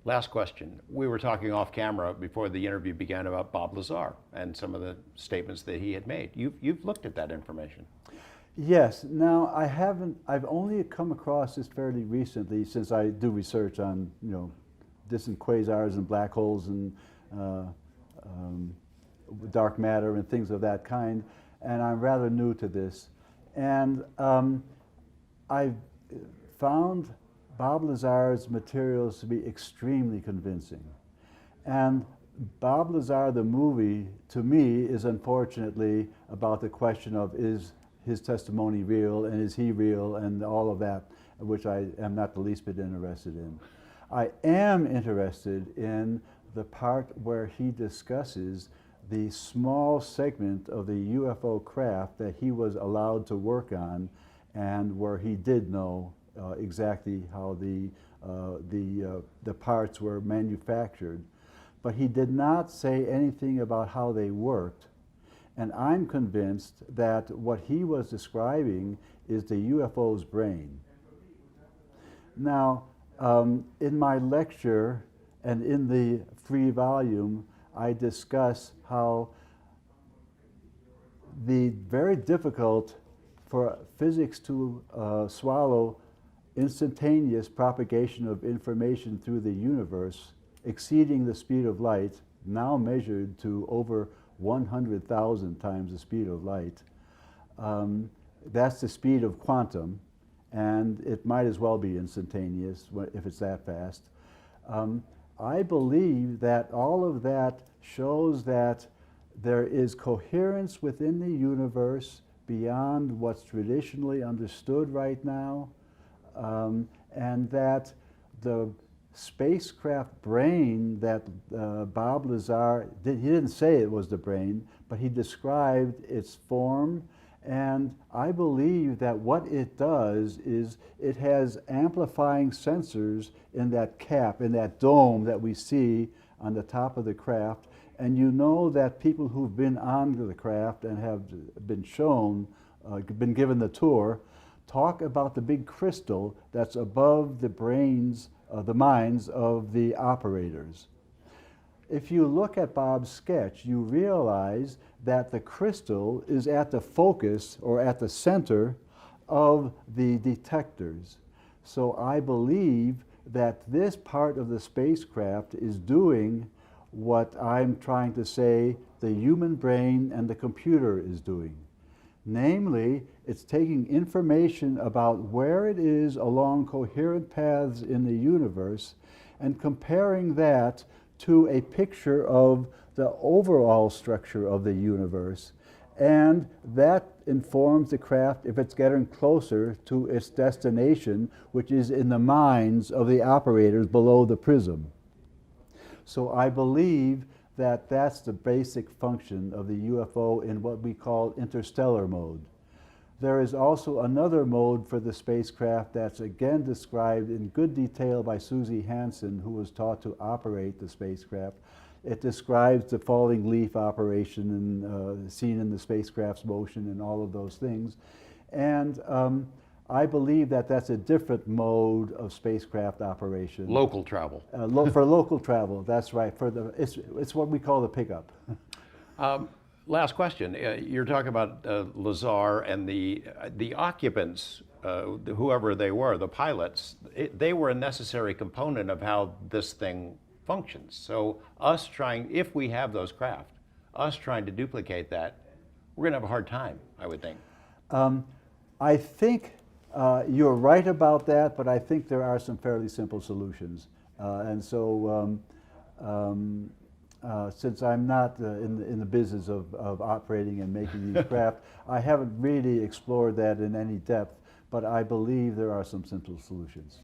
Last question. We were talking off camera before the interview began about Bob Lazar and some of the statements that he had made. You've looked at that information. Yes. Now, I've only come across this fairly recently, since I do research on, distant quasars and black holes and dark matter and things of that kind, and I'm rather new to this. And I've found Bob Lazar's materials to be extremely convincing. And Bob Lazar, the movie, to me, is unfortunately about the question of, is his testimony real, and is he real, and all of that, which I am not the least bit interested in. I am interested in the part where he discusses the small segment of the UFO craft that he was allowed to work on, and where he did know exactly how the parts were manufactured. But he did not say anything about how they worked. And I'm convinced that what he was describing is the UFO's brain. Now, in my lecture and in the free volume, I discuss how the very difficult for physics to swallow instantaneous propagation of information through the universe exceeding the speed of light, now measured to over 100,000 times the speed of light. That's the speed of quantum, and it might as well be instantaneous if it's that fast. I believe that all of that shows that there is coherence within the universe beyond what's traditionally understood right now, and that the spacecraft brain that Bob Lazar he didn't say it was the brain, but he described its form, and I believe that what it does is it has amplifying sensors in that cap, in that dome that we see on the top of the craft. And you know that people who've been on the craft and have been shown, been given the tour, talk about the big crystal that's above the brains, the minds of the operators. If you look at Bob's sketch, you realize that the crystal is at the focus or at the center of the detectors. So I believe that this part of the spacecraft is doing what I'm trying to say the human brain and the computer is doing. Namely, it's taking information about where it is along coherent paths in the universe and comparing that to a picture of the overall structure of the universe. And that informs the craft if it's getting closer to its destination, which is in the minds of the operators below the prism. So I believe that that's the basic function of the UFO in what we call interstellar mode. There is also another mode for the spacecraft that's again described in good detail by Susie Hansen, who was taught to operate the spacecraft. It describes the falling leaf operation and seen in the spacecraft's motion and all of those things. And I believe that that's a different mode of spacecraft operation. Local travel. For local travel, that's right. It's what we call the pickup. Last question. You're talking about Lazar and the occupants, whoever they were, the pilots. They were a necessary component of how this thing functions. So us trying, if we have those craft, us trying to duplicate that, we're going to have a hard time, I would think. I think you're right about that, but I think there are some fairly simple solutions. And so since I'm not in the business of operating and making these craft, I haven't really explored that in any depth, but I believe there are some simple solutions.